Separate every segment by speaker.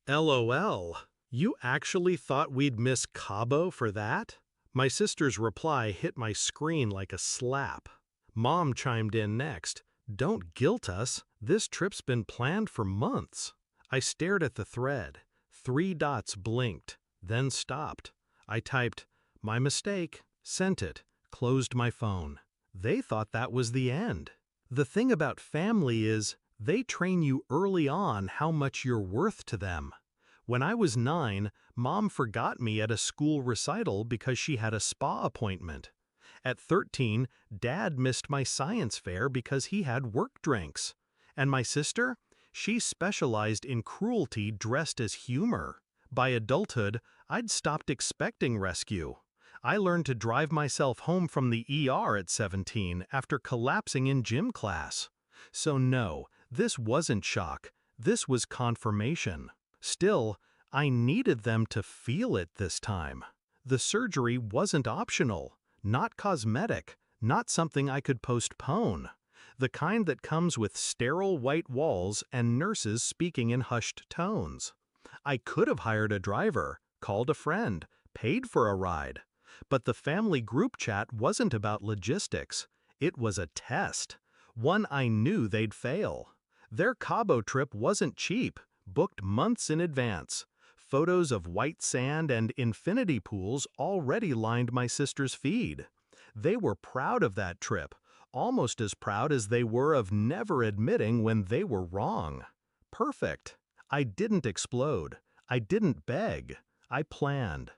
Speaker 1: LOL. You actually thought we'd miss Cabo for that? My sister's reply hit my screen like a slap. Mom chimed in next. Don't guilt us. This trip's been planned for months. I stared at the thread. 3 dots blinked, then stopped. I typed, my mistake, sent it, closed my phone. They thought that was the end. The thing about family is, they train you early on how much you're worth to them. When I was 9, Mom forgot me at a school recital because she had a spa appointment. At 13, Dad missed my science fair because he had work drinks. And my sister? She specialized in cruelty dressed as humor. By adulthood, I'd stopped expecting rescue. I learned to drive myself home from the ER at 17 after collapsing in gym class. So no, this wasn't shock. This was confirmation. Still, I needed them to feel it this time. The surgery wasn't optional, not cosmetic, not something I could postpone. The kind that comes with sterile white walls and nurses speaking in hushed tones. I could have hired a driver, called a friend, paid for a ride. But the family group chat wasn't about logistics. It was a test. One I knew they'd fail. Their Cabo trip wasn't cheap, booked months in advance. Photos of white sand and infinity pools already lined my sister's feed. They were proud of that trip, almost as proud as they were of never admitting when they were wrong. Perfect. I didn't explode. I didn't beg. I planned.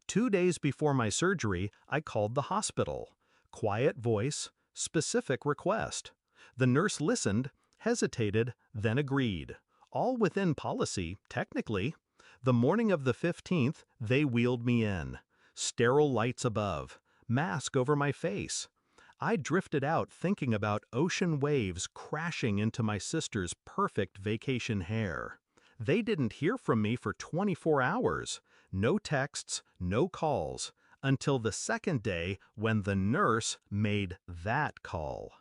Speaker 1: 2 days before my surgery, I called the hospital. Quiet voice, specific request. The nurse listened, hesitated, then agreed. All within policy, technically. The morning of the 15th, they wheeled me in. Sterile lights above, mask over my face. I drifted out thinking about ocean waves crashing into my sister's perfect vacation hair. They didn't hear from me for 24 hours. No texts, no calls, until the second day when the nurse made that call.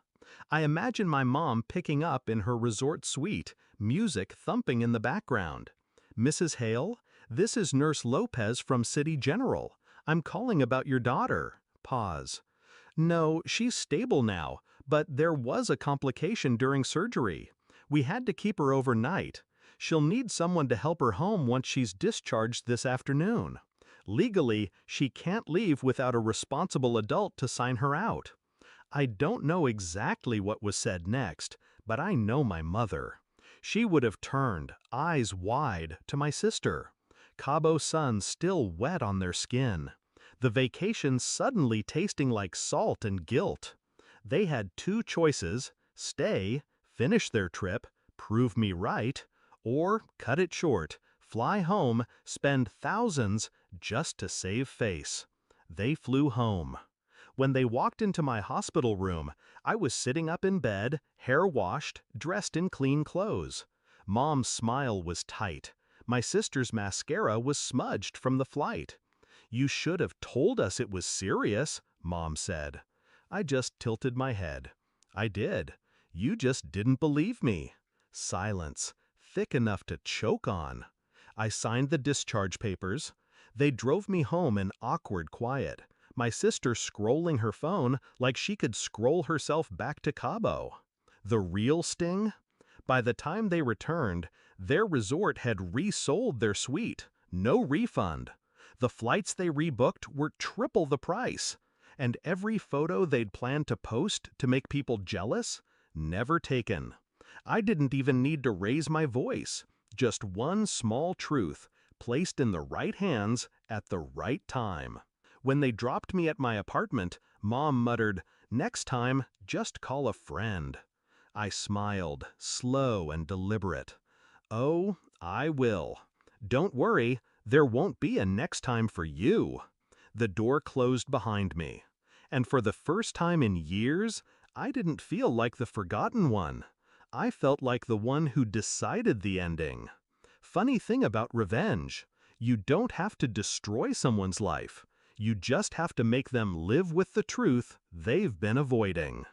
Speaker 1: I imagine my mom picking up in her resort suite, music thumping in the background. Mrs. Hale, this is Nurse Lopez from City General. I'm calling about your daughter. Pause. No, she's stable now, but there was a complication during surgery. We had to keep her overnight. She'll need someone to help her home once she's discharged this afternoon. Legally, she can't leave without a responsible adult to sign her out. I don't know exactly what was said next, but I know my mother. She would have turned, eyes wide, to my sister. Cabo sun still wet on their skin. The vacation suddenly tasting like salt and guilt. They had 2 choices: stay, finish their trip, prove me right, or cut it short, fly home, spend thousands just to save face. They flew home. When they walked into my hospital room, I was sitting up in bed, hair washed, dressed in clean clothes. Mom's smile was tight. My sister's mascara was smudged from the flight. You should have told us it was serious, Mom said. I just tilted my head. I did. You just didn't believe me. Silence, thick enough to choke on. I signed the discharge papers. They drove me home in awkward quiet, my sister scrolling her phone like she could scroll herself back to Cabo. The real sting? By the time they returned, their resort had resold their suite. No refund. The flights they rebooked were triple the price. And every photo they'd planned to post to make people jealous? Never taken. I didn't even need to raise my voice. Just one small truth, placed in the right hands at the right time. When they dropped me at my apartment, Mom muttered, "Next time, just call a friend." I smiled, slow and deliberate. "Oh, I will. Don't worry, there won't be a next time for you." The door closed behind me. And for the first time in years, I didn't feel like the forgotten one. I felt like the one who decided the ending. Funny thing about revenge, you don't have to destroy someone's life. You just have to make them live with the truth they've been avoiding.